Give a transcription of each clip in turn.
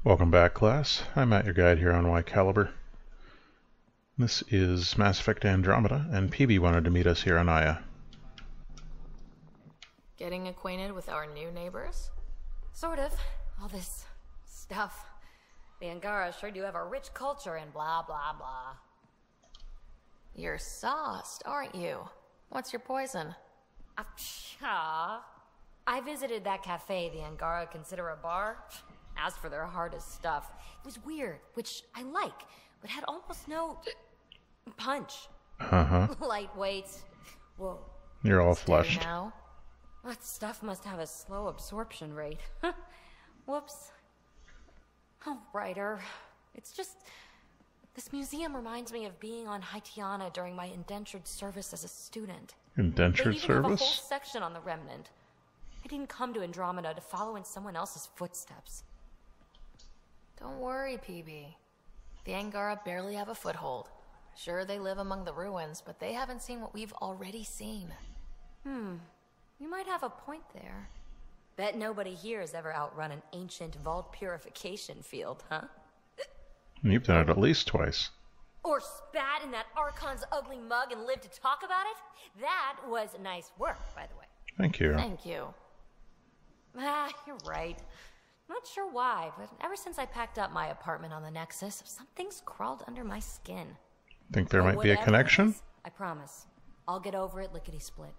Welcome back, class. I'm Matt, your guide here on Y Caliber. This is Mass Effect Andromeda, and Peebee wanted to meet us here on Aya. Getting acquainted with our new neighbors? Sort of. All this stuff. The Angara sure do have a rich culture and blah blah blah. You're sauced, aren't you? What's your poison? I visited that cafe the Angara consider a bar. Asked for their hardest stuff. It was weird, which I like, but had almost no punch. Lightweight. Whoa. You're all Steady flushed. now. That stuff must have a slow absorption rate. Whoops. Oh, Ryder. It's just... This museum reminds me of being on Haitiana during my indentured service as a student. Indentured They even have a whole service? section on the Remnant. I didn't come to Andromeda to follow in someone else's footsteps. Don't worry, Peebee. The Angara barely have a foothold. Sure, they live among the ruins, but they haven't seen what we've already seen. You might have a point there. Bet nobody here has ever outrun an ancient vault purification field, huh? You've done it at least twice. Or spat in that Archon's ugly mug and lived to talk about it? That was nice work, by the way. Thank you. Thank you. You're right. Not sure why, but ever since I packed up my apartment on the Nexus, something's crawled under my skin. Think there But might be a whatever it connection? is, I promise. I'll get over it lickety-split.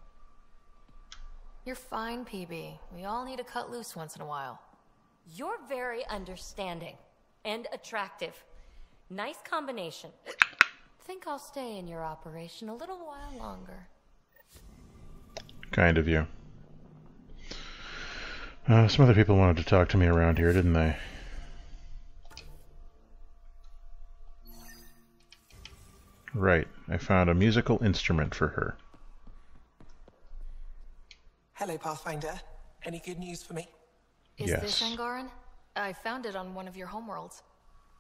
You're fine, Peebee. We all need to cut loose once in a while. You're very understanding and attractive. Nice combination. Think I'll stay in your operation a little while longer. Kind of you. Some other people wanted to talk to me around here, didn't they? Right. I found a musical instrument for her. Hello, Pathfinder. Any good news for me? Is Yes. this Angaran? I found it on one of your homeworlds.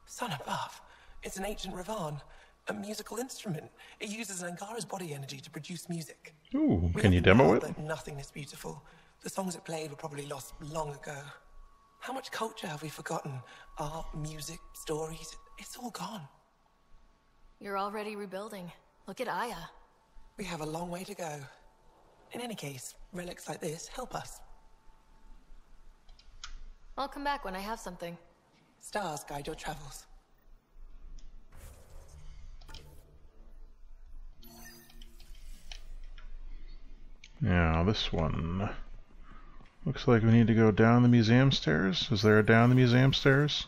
Son above. It's an ancient Ravan. A musical instrument. It uses Angara's body energy to produce music. Ooh, We can you have been demo told it? that nothing is beautiful. The songs it played were probably lost long ago. How much culture have we forgotten? Art, music, stories. It's all gone. You're already rebuilding. Look at Aya. We have a long way to go. In any case, relics like this help us. I'll come back when I have something. Stars guide your travels. Now, this one. Looks like we need to go down the museum stairs. Is there a down the museum stairs?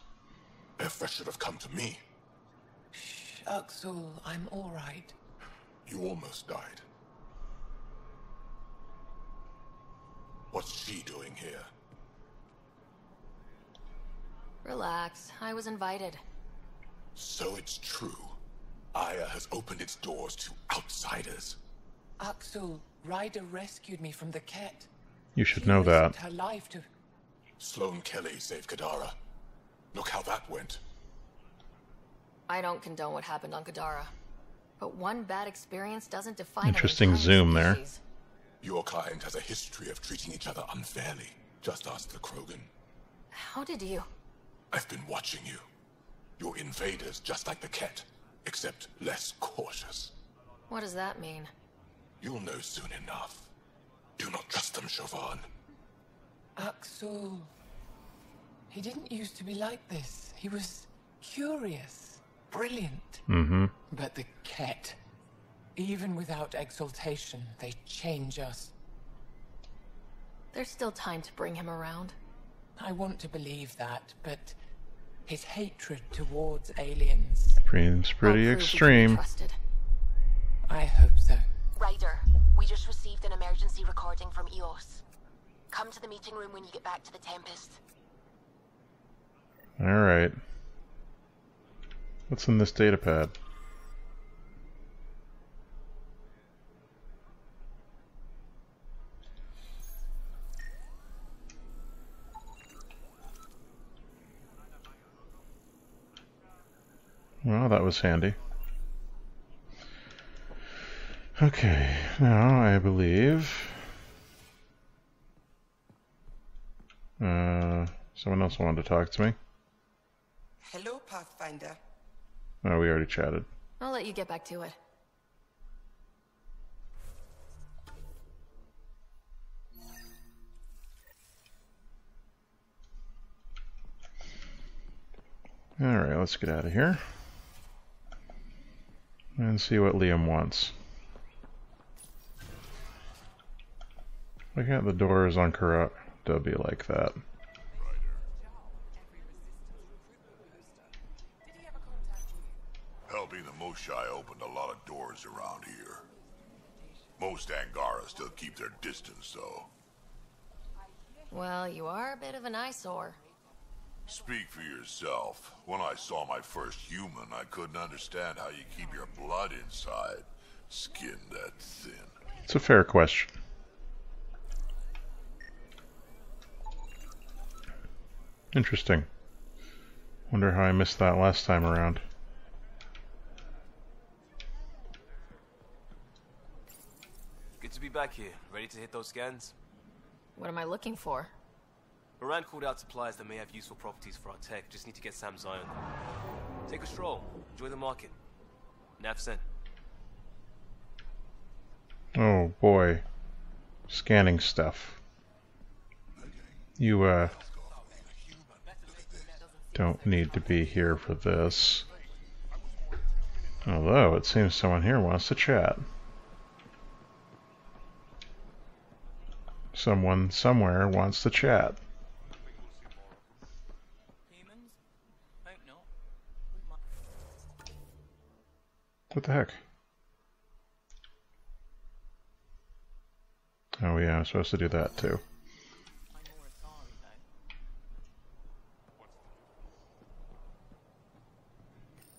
If that should have come to me, Uxul, I'm all right. you almost died. What's she doing here? Relax. I was invited. So it's true. Aya has opened its doors to outsiders. Uxul, Ryder rescued me from the Ket. You should know that. Her life to... Sloane Kelly saved Kadara. Look how that went. I don't condone what happened on Kadara. But one bad experience doesn't define an Interesting entire zoom there. species. Your kind has a history of treating each other unfairly. Just ask the Krogan. How did you? I've been watching you. You're invaders just like the Ket, except less cautious. What does that mean? You'll know soon enough. Do not trust them, Chauvin. Uxul. He didn't used to be like this. He was curious, brilliant. But the Ket, even without exaltation, they change us. There's still time to bring him around. I want to believe that, but his hatred towards aliens, Seems I'll pretty prove he can be extreme. trusted. I hope so. Ryder, we just received an emergency recording from EOS. Come to the meeting room when you get back to the Tempest. Alright. What's in this datapad? Well, that was handy. Okay, now I believe someone else wanted to talk to me. Hello, Pathfinder. Oh, we already chatted. I'll let you get back to it. Alright, let's get out of here. And see what Liam wants. Why can't the doors on Corrupt be like that? Helping the Moshai opened a lot of doors around here. Most Angara still keep their distance, though. Well, you are a bit of an eyesore. Speak for yourself. When I saw my first human, I couldn't understand how you keep your blood inside. Skin that thin. It's a fair question. Interesting. Wonder how I missed that last time around. Good to be back here. Ready to hit those scans? What am I looking for? Moran called out supplies that may have useful properties for our tech. Just need to get Sam's eye on them. Take a stroll. Enjoy the market. Nav sent. Oh boy. Scanning stuff. You, don't need to be here for this. Although, it seems someone here wants to chat. Someone somewhere wants to chat. What the heck? Oh yeah, I'm supposed to do that too.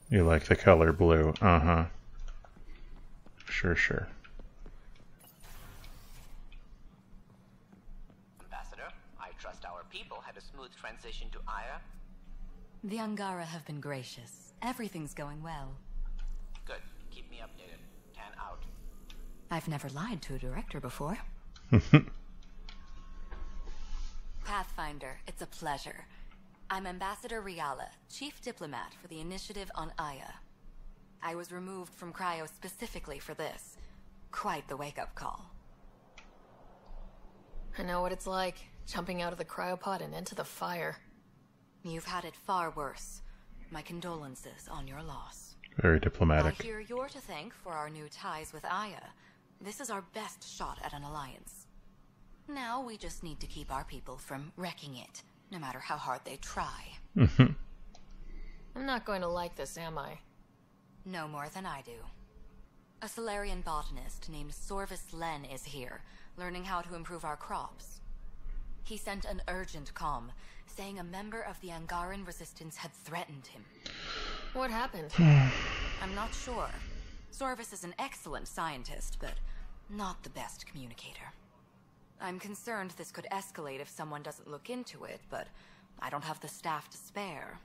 You like the color blue? Uh-huh. Sure, sure. Ambassador, I trust our people had a smooth transition to Aya. The Angara have been gracious. Everything's going well. Good. Keep me updated. 10 out. I've never lied to a director before. Pathfinder, it's a pleasure. I'm Ambassador Riala, Chief Diplomat for the Initiative on Aya. I was removed from Cryo specifically for this. Quite the wake-up call. I know what it's like, jumping out of the cryopod and into the fire. You've had it far worse. My condolences on your loss. Very diplomatic. I hear you're to thank for our new ties with Aya. This is our best shot at an alliance. Now we just need to keep our people from wrecking it, no matter how hard they try. I'm not going to like this, am I? No more than I do. A Solarian botanist named Sorvis Len is here, learning how to improve our crops. He sent an urgent comm, saying a member of the Angaran resistance had threatened him. What happened? I'm not sure. Sorvis is an excellent scientist, but not the best communicator. I'm concerned this could escalate if someone doesn't look into it, but I don't have the staff to spare.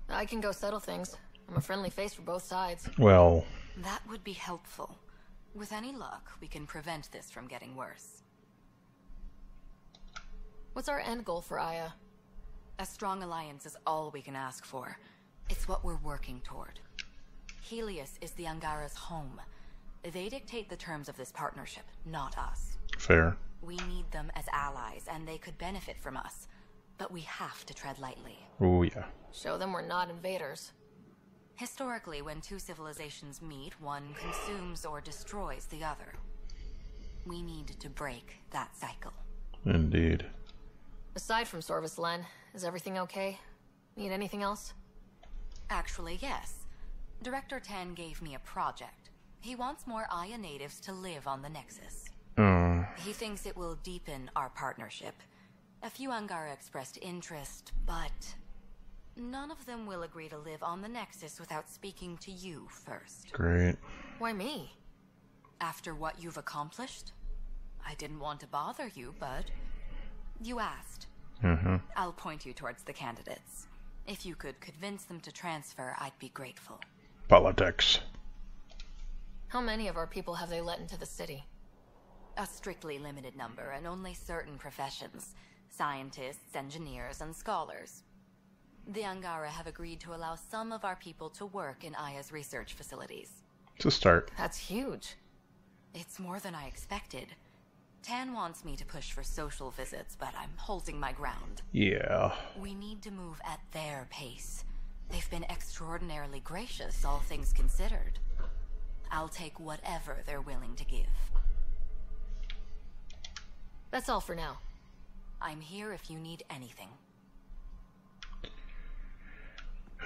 I can go settle things. I'm a friendly face for both sides. Well... That would be helpful. With any luck, we can prevent this from getting worse. What's our end goal for Aya? A strong alliance is all we can ask for. It's what we're working toward. Helios is the Angara's home. They dictate the terms of this partnership, not us. Fair. We need them as allies, and they could benefit from us. But we have to tread lightly. Oh yeah. Show them we're not invaders. Historically, when two civilizations meet, one consumes or destroys the other. We need to break that cycle. Indeed. Aside from Sorvis Len, is everything okay? Need anything else? Actually, yes. Director Tan gave me a project. He wants more Aya natives to live on the Nexus. Oh. He thinks it will deepen our partnership. A few Angara expressed interest, but none of them will agree to live on the Nexus without speaking to you first. Great. Why me? After what you've accomplished? I didn't want to bother you, but you asked. I'll point you towards the candidates. If you could convince them to transfer, I'd be grateful. Politics. How many of our people have they let into the city? A strictly limited number, and only certain professions. Scientists, engineers, and scholars. The Angara have agreed to allow some of our people to work in Aya's research facilities. It's a start. That's huge. It's more than I expected. Tan wants me to push for social visits, but I'm holding my ground. Yeah. We need to move at their pace. They've been extraordinarily gracious, all things considered. I'll take whatever they're willing to give. That's all for now. I'm here if you need anything.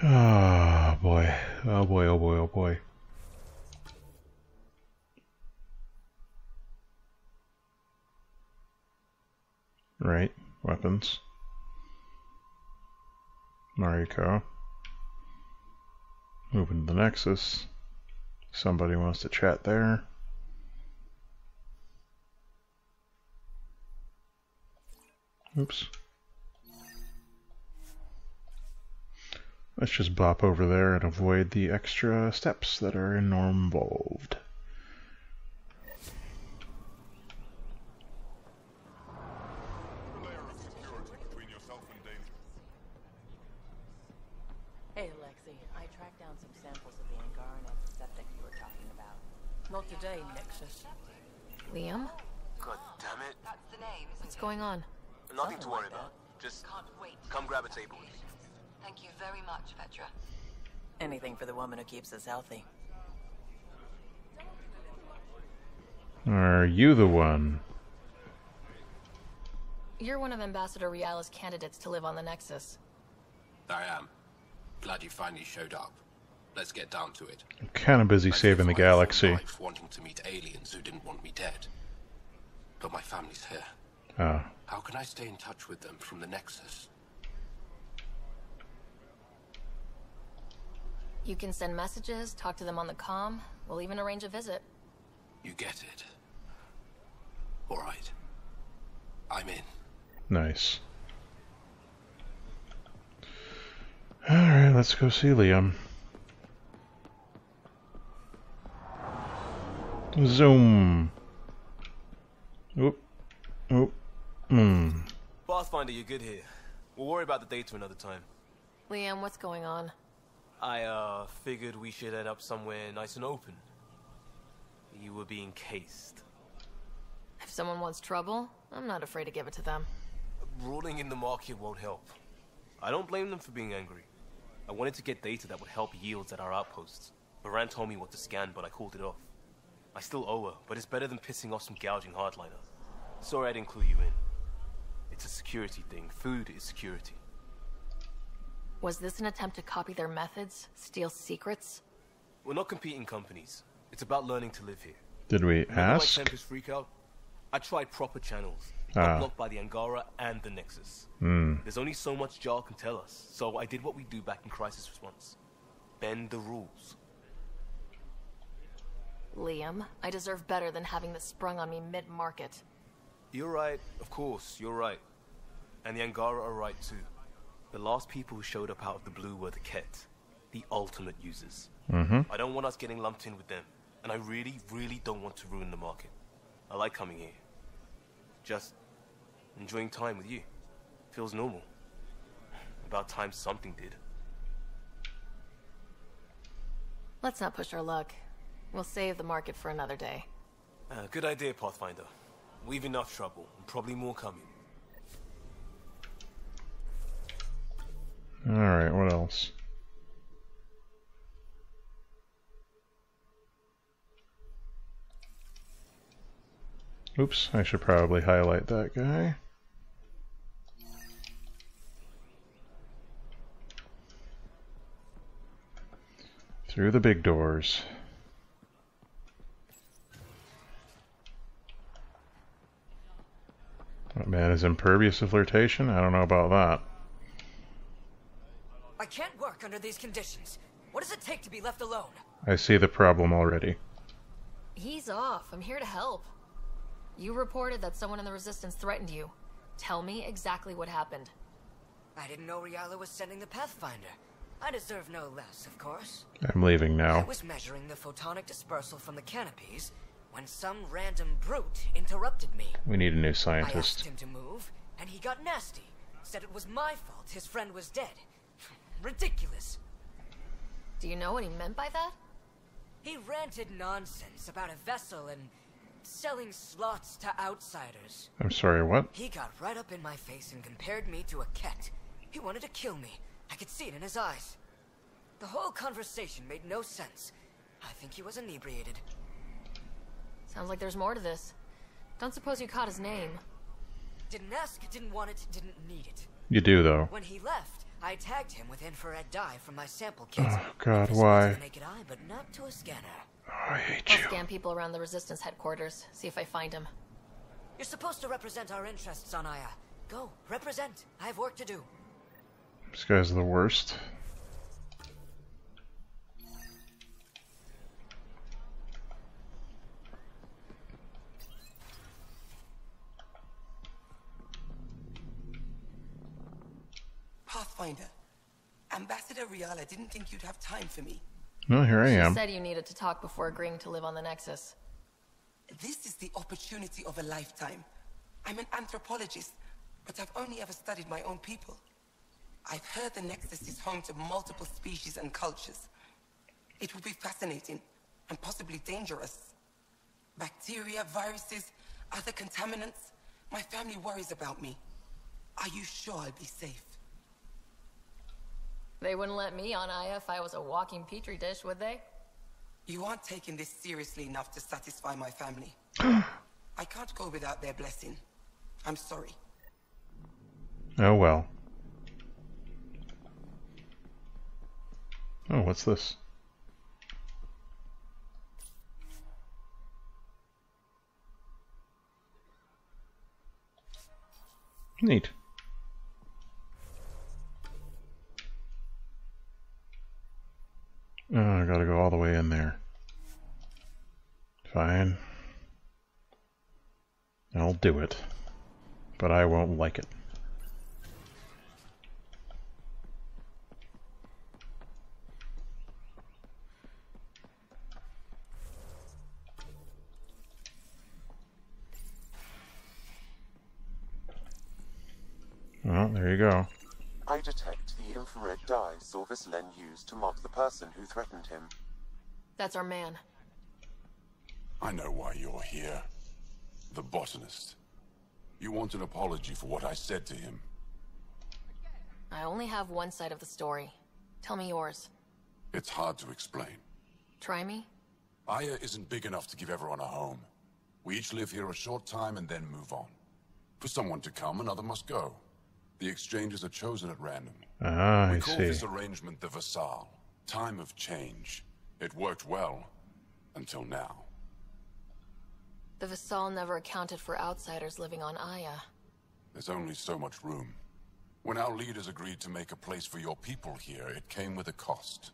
Oh boy. Oh boy, oh boy, oh boy. Right, weapons. Mariko. Moving to the Nexus. Somebody wants to chat there. Oops. Let's just bop over there and avoid the extra steps that are involved. Hey, Lexi. I tracked down some samples of the Angaran antiseptic you were talking about. Not today, Nexus. Liam? God damn it. That's the name, isn't What's going on? Nothing to worry about. Just Can't wait. come grab a table with me. Thank you very much, Petra. Anything for the woman who keeps us healthy. Are you the one? You're one of Ambassador Riala's candidates to live on the Nexus. I am. Glad you finally showed up. Let's get down to it. I'm kind of busy saving the galaxy. Life wanting to meet aliens who didn't want me dead. But my family's here. Ah. How can I stay in touch with them from the Nexus? You can send messages, talk to them on the comm. We'll even arrange a visit. You get it. Alright. I'm in. Nice. Alright, let's go see Liam. Zoom. Oop. Oop. Pathfinder, you're good here. We'll worry about the data another time. Liam, what's going on? I, figured we should head up somewhere nice and open. You were being cased. If someone wants trouble, I'm not afraid to give it to them. Ruling in the market won't help. I don't blame them for being angry. I wanted to get data that would help yields at our outposts. Baran told me what to scan, but I called it off. I still owe her, but it's better than pissing off some gouging hardliner. Sorry I didn't clue you in. It's a security thing. Food is security. Was this an attempt to copy their methods? Steal secrets? We're not competing companies. It's about learning to live here. Did we ask? My Tempest freak out? I tried proper channels. Got blocked by the Angara and the Nexus. There's only so much Jar can tell us, so I did what we do back in crisis response. Bend the rules. Liam, I deserve better than having this sprung on me mid-market. You're right, of course, you're right. And the Angara are right too. The last people who showed up out of the blue were the Ket, the ultimate users. I don't want us getting lumped in with them, and I really, really don't want to ruin the market. I like coming here. Just enjoying time with you. Feels normal. About time something did. Let's not push our luck. We'll save the market for another day. Good idea, Pathfinder. We've enough trouble, and probably more coming. Alright, what else? Oops, I should probably highlight that guy. Through the big doors. That man is impervious to flirtation? I don't know about that. I can't work under these conditions. What does it take to be left alone? I see the problem already. Ease off. I'm here to help. You reported that someone in the Resistance threatened you. Tell me exactly what happened. I didn't know Ryder was sending the Pathfinder. I deserve no less, of course. I'm leaving now. I was measuring the photonic dispersal from the canopies when some random brute interrupted me. We need a new I scientist. asked him to move, and he got nasty. Said it was my fault his friend was dead. ridiculous. Do you know what he meant by that? He ranted nonsense about a vessel and selling slots to outsiders. I'm sorry, what? He got right up in my face and compared me to a cat. He wanted to kill me. I could see it in his eyes. The whole conversation made no sense. I think he was inebriated. Sounds like there's more to this. Don't suppose you caught his name. Didn't ask, didn't want it, didn't need it. You do, though. When he left, I tagged him with infrared dye from my sample kits. Oh, God, why? To the naked eye, but not to a scanner. Oh, I hate I'll you. scan people around the Resistance headquarters, see if I find him. You're supposed to represent our interests on Aya. Go, represent. I have work to do. This guy's the worst. Pathfinder, Ambassador Riala didn't think you'd have time for me. Well, here I am. She said you needed to talk before agreeing to live on the Nexus. This is the opportunity of a lifetime. I'm an anthropologist, but I've only ever studied my own people. I've heard the Nexus is home to multiple species and cultures. It will be fascinating and possibly dangerous. Bacteria, viruses, other contaminants. My family worries about me. Are you sure I'll be safe? They wouldn't let me on Aya if I was a walking petri dish, would they? You aren't taking this seriously enough to satisfy my family. I can't go without their blessing. I'm sorry. Oh well. Oh, what's this? Neat. Oh, I gotta go all the way in there. Fine. I'll do it. But I won't like it. Well, there you go. I detect the infrared dye Sorvis Len used to mark the person who threatened him. That's our man. I know why you're here. The botanist. You want an apology for what I said to him. I only have one side of the story. Tell me yours. It's hard to explain. Try me? Aya isn't big enough to give everyone a home. We each live here a short time and then move on. For someone to come, another must go. The exchanges are chosen at random. Ah, we I call see. this arrangement the Vassal. Time of change. It worked well. Until now. The Vassal never accounted for outsiders living on Aya. There's only so much room. When our leaders agreed to make a place for your people here, it came with a cost.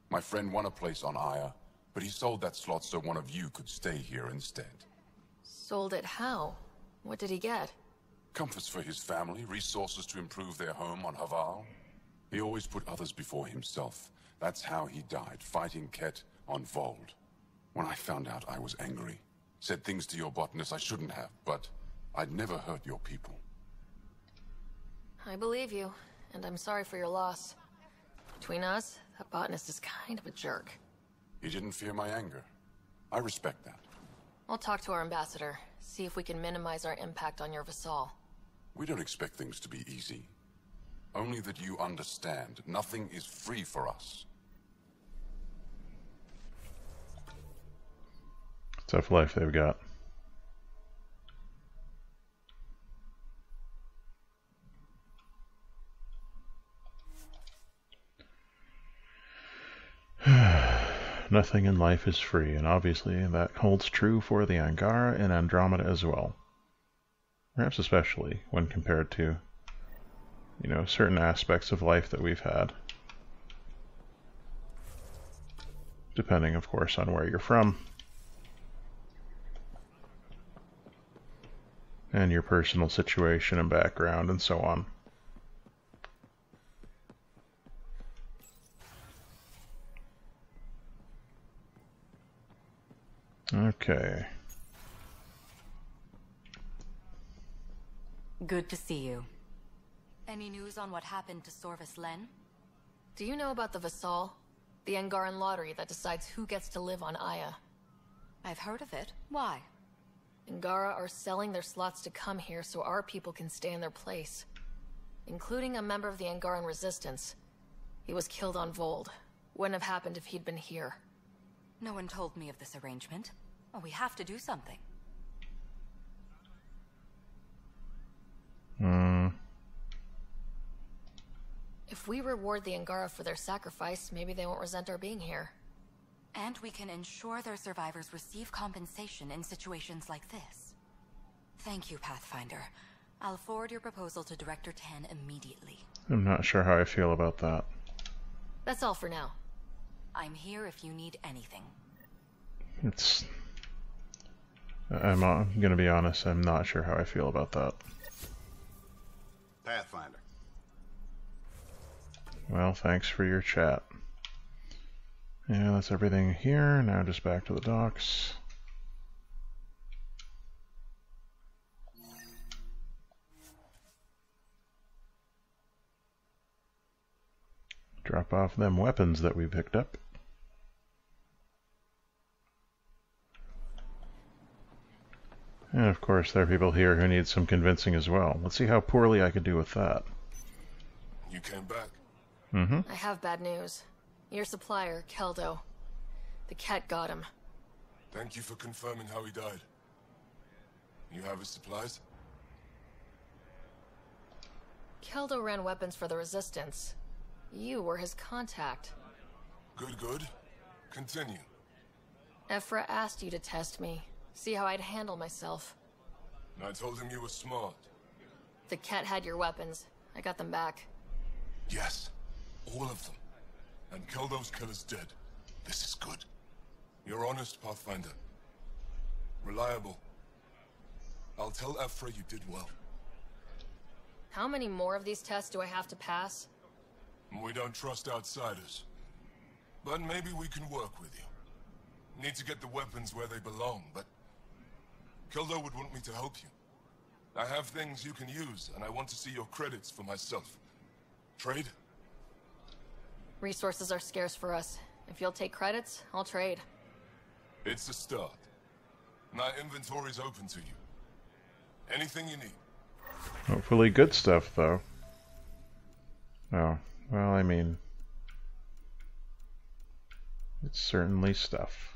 My friend won a place on Aya, but he sold that slot so one of you could stay here instead. Sold it how? What did he get? Comforts for his family, resources to improve their home on Haval. He always put others before himself. That's how he died, fighting Ket on Vold. When I found out, I was angry. Said things to your botanist I shouldn't have, but I'd never hurt your people. I believe you, and I'm sorry for your loss. Between us, that botanist is kind of a jerk. He didn't fear my anger. I respect that. I'll talk to our ambassador, see if we can minimize our impact on your Vassal. We don't expect things to be easy. Only that you understand, nothing is free for us. Tough life they've got. Nothing in life is free, and obviously that holds true for the Angara and Andromeda as well. Perhaps especially when compared to, you know, certain aspects of life that we've had. Depending, of course, on where you're from. And your personal situation and background and so on. Okay. Good to see you. Any news on what happened to Sorvis Len? Do you know about the Vassal? The Angaran lottery that decides who gets to live on Aya. I've heard of it. Why? Angara are selling their slots to come here so our people can stay in their place. Including a member of the Angaran resistance. He was killed on Vold. Wouldn't have happened if he'd been here. No one told me of this arrangement. Well, we have to do something. If we reward the Angara for their sacrifice, maybe they won't resent our being here. And we can ensure their survivors receive compensation in situations like this. Thank you, Pathfinder. I'll forward your proposal to Director Tan immediately. I'm not sure how I feel about that. That's all for now. I'm here if you need anything. I'm gonna be honest, I'm not sure how I feel about that. Pathfinder. Well, thanks for your chat. Yeah, that's everything here. Now just back to the docks. Drop off them weapons that we picked up. And of course, there are people here who need some convincing as well. Let's see how poorly I could do with that. You came back? I have bad news. Your supplier, Keldo. The cat got him. Thank you for confirming how he died. You have his supplies? Keldo ran weapons for the Resistance. You were his contact. Good, good. Continue. Ephra asked you to test me. See how I'd handle myself. I told him you were smart. The cat had your weapons. I got them back. Yes. All of them. And Keldo's killer's dead. This is good. You're honest, Pathfinder. Reliable. I'll tell Ephra you did well. How many more of these tests do I have to pass? We don't trust outsiders. But maybe we can work with you. Need to get the weapons where they belong, but Keldo would want me to help you. I have things you can use, and I want to see your credits for myself. Trade? Resources are scarce for us. If you'll take credits, I'll trade. It's a start. My inventory's open to you. Anything you need. Hopefully good stuff, though. Oh, well, I mean... it's certainly stuff.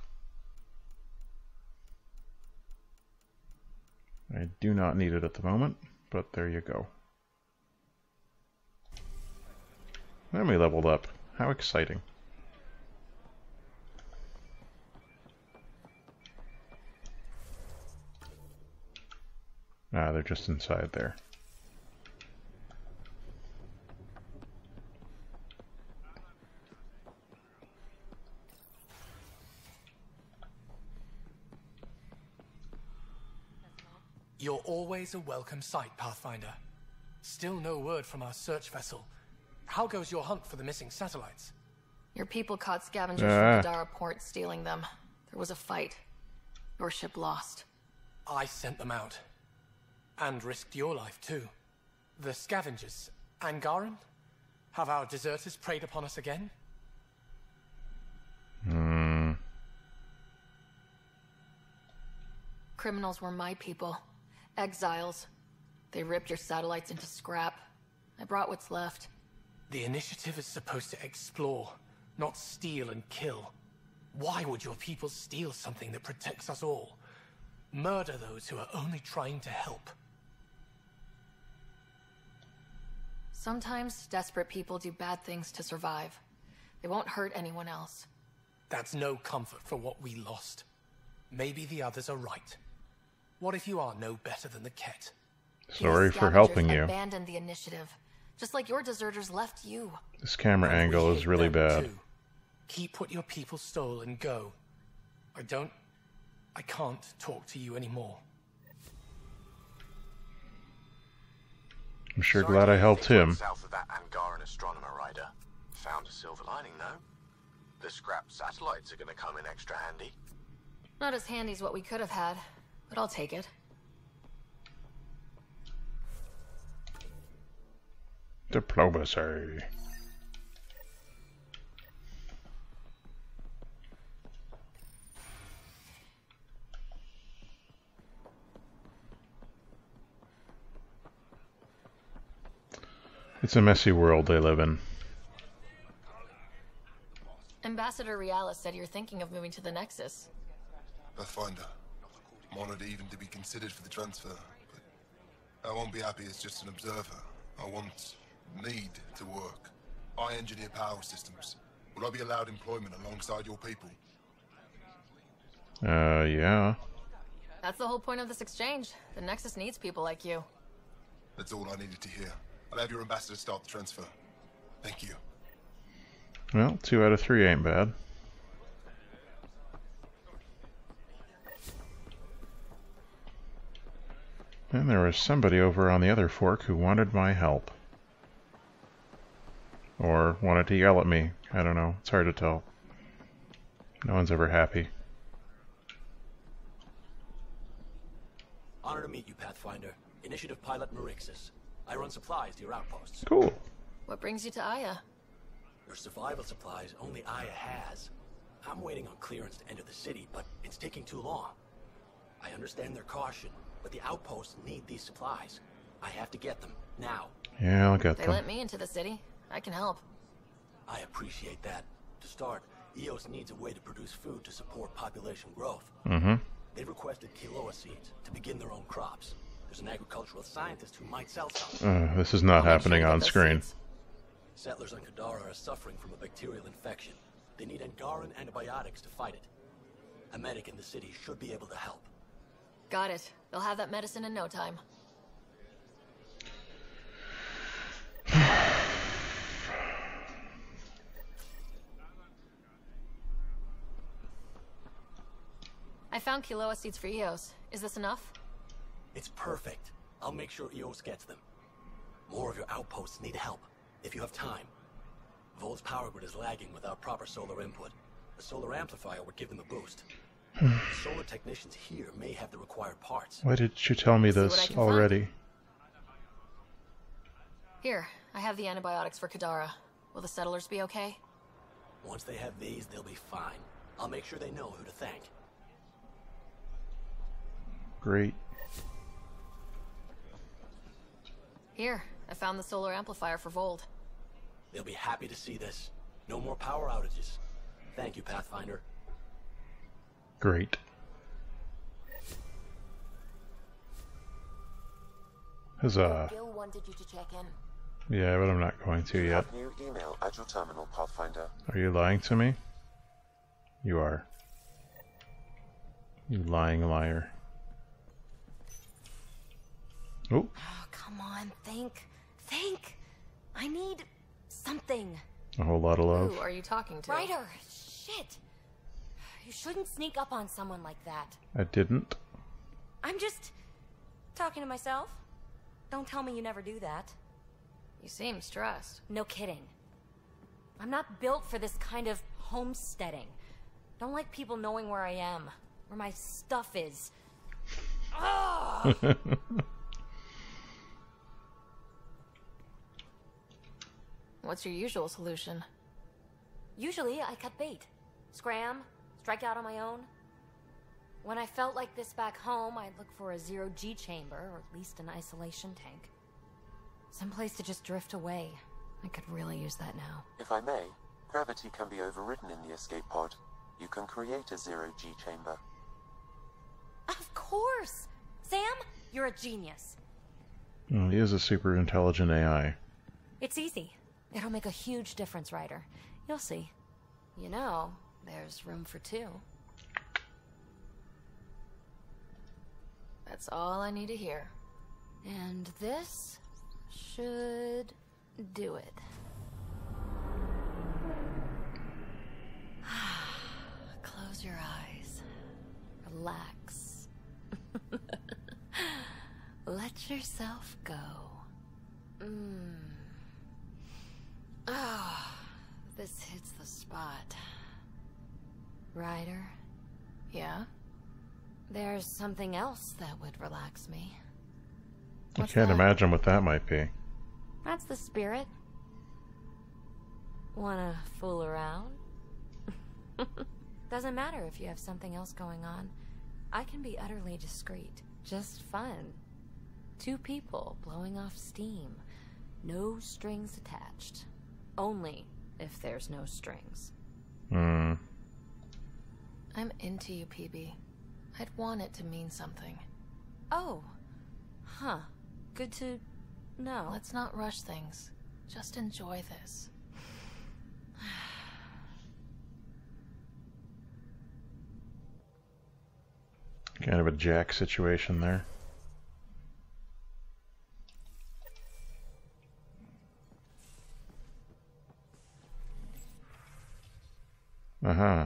I do not need it at the moment, but there you go. And we leveled up. How exciting. Ah, they're just inside there. You're always a welcome sight, Pathfinder. Still no word from our search vessel. How goes your hunt for the missing satellites? Your people caught scavengers from the Dara port stealing them. There was a fight. Your ship lost. I sent them out. And risked your life, too. The scavengers, Angaran? Have our deserters preyed upon us again? Criminals were my people. Exiles. They ripped your satellites into scrap. I brought what's left. The initiative is supposed to explore, not steal and kill. Why would your people steal something that protects us all? Murder those who are only trying to help. Sometimes desperate people do bad things to survive. They won't hurt anyone else. That's no comfort for what we lost. Maybe the others are right. What if you are no better than the Ket? Sorry for helping you. Abandoned the initiative, just like your deserters left you. This camera angle is really bad. Keep what your people stole and go. I can't talk to you anymore. I'm sure glad I helped him. South of that Angaran astronomer, Ryder. Found a silver lining, though. The scrap satellites are going to come in extra handy. Not as handy as what we could have had, but I'll take it. Diplomacy. It's a messy world they live in. Ambassador Realis said you're thinking of moving to the Nexus. Pathfinder. I'm honored even to be considered for the transfer, but I won't be happy as just an observer. I need to work. I engineer power systems. Will I be allowed employment alongside your people? Yeah. That's the whole point of this exchange. The Nexus needs people like you. That's all I needed to hear. I'll have your ambassador start the transfer. Thank you. Well, 2 out of 3 ain't bad. And there was somebody over on the other fork who wanted my help. Or wanted to yell at me. I don't know. It's hard to tell. No one's ever happy. Honor to meet you, Pathfinder. Initiative Pilot Marixus. I run supplies to your outposts. Cool. What brings you to Aya? Your survival supplies only Aya has. I'm waiting on clearance to enter the city, but it's taking too long. I understand their caution, but the outposts need these supplies. I have to get them, now. Yeah, I'll get them. They let me into the city. I can help. I appreciate that. To start, EOS needs a way to produce food to support population growth. Mm-hmm. They've requested Kiloa seeds to begin their own crops. There's an agricultural scientist who might sell some. This is not happening on screen. Settlers on Kadara are suffering from a bacterial infection. They need Angaran antibiotics to fight it. A medic in the city should be able to help. Got it. They'll have that medicine in no time. I found Kiloa seeds for EOS. Is this enough? It's perfect. I'll make sure EOS gets them. More of your outposts need help, if you have time. Vol's power grid is lagging without proper solar input. A solar amplifier would give them a boost. The solar technicians here may have the required parts. Why did you tell me this already? Here, I have the antibiotics for Kadara. Will the settlers be okay? Once they have these, they'll be fine. I'll make sure they know who to thank. Great. Here, I found the solar amplifier for Vold. They'll be happy to see this. No more power outages. Thank you, Pathfinder. Great. Huzzah. Gil wanted you to check in. Yeah, but I'm not going to yet. New email at your terminal, Pathfinder. Are you lying to me? You are. You lying liar. Oh. Oh, come on, think. Think. I need something. A whole lot of love. Who are you talking to? Ryder, shit. You shouldn't sneak up on someone like that. I didn't. I'm just talking to myself. Don't tell me you never do that. You seem stressed. No kidding. I'm not built for this kind of homesteading. Don't like people knowing where I am, where my stuff is. What's your usual solution? Usually, I cut bait. Scram, strike out on my own. When I felt like this back home, I'd look for a zero-G chamber, or at least an isolation tank. Someplace to just drift away. I could really use that now. If I may, gravity can be overridden in the escape pod. You can create a zero-G chamber. Of course! Sam, you're a genius. Well, he is a super intelligent AI. It's easy. It'll make a huge difference, Ryder. You'll see. You know, there's room for two. That's all I need to hear. And this should do it. Close your eyes. Relax. Let yourself go. Ah, this hits the spot. Ryder? Yeah? There's something else that would relax me. I can't imagine what that might be. That's the spirit. Wanna fool around? Doesn't matter if you have something else going on. I can be utterly discreet. Just fun. Two people blowing off steam. No strings attached. Only if there's no strings. Hmm. I'm into you, Peebee. I'd want it to mean something. Oh. Huh. Good to know. Let's not rush things. Just enjoy this. Kind of a Jack situation there.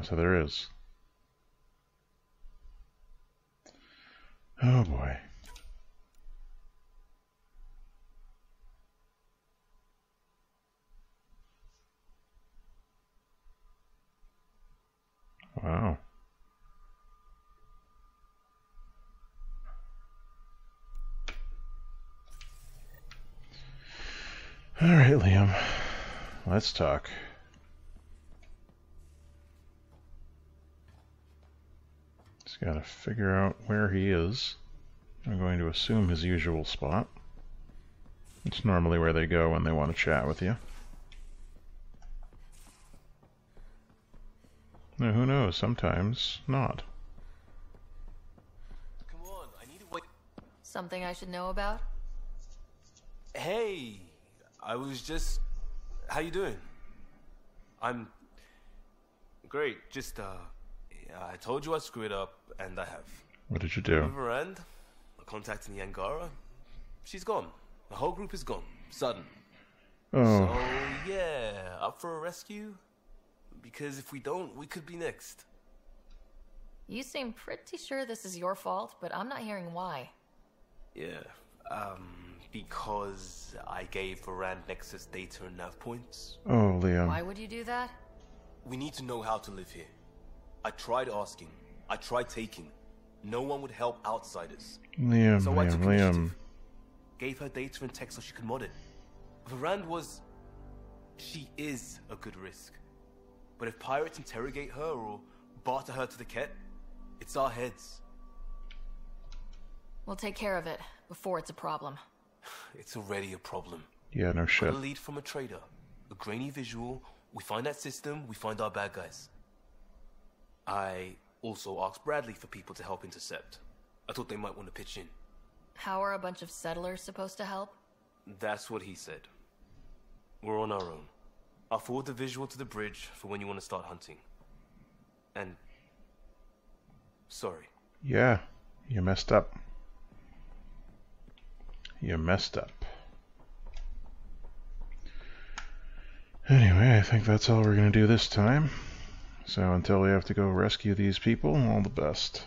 So there is. Oh boy. Wow. All right, Liam. Let's talk. Just gotta figure out where he is. I'm going to assume his usual spot. It's normally where they go when they want to chat with you. Now, who knows? Sometimes not. Come on, I need to wait. Something I should know about? Hey, I was just... How you doing? I'm... Great, just, I told you I screwed up, and I have. What did you do? Verand, contacting the Angara. She's gone. The whole group is gone. Sudden. Oh. So, yeah, up for a rescue? Because if we don't, we could be next. You seem pretty sure this is your fault, but I'm not hearing why. Yeah, because I gave Verand Nexus data and nav points. Oh, Liam. Why would you do that? We need to know how to live here. I tried asking. I tried taking. No one would help outsiders. Liam, so I took Liam. initiative. Gave her data and tech so she could mod it. Verand was... She is a good risk. But if pirates interrogate her or barter her to the Ket, it's our heads. We'll take care of it before it's a problem. It's already a problem. Yeah, no shit. Got a lead from a trader. A grainy visual. We find that system, we find our bad guys. I also asked Bradley for people to help intercept. I thought they might want to pitch in. How are a bunch of settlers supposed to help? That's what he said. We're on our own. I'll forward the visual to the bridge for when you want to start hunting. And... sorry. Yeah, you messed up. You messed up. Anyway, I think that's all we're going to do this time. So until we have to go rescue these people, all the best.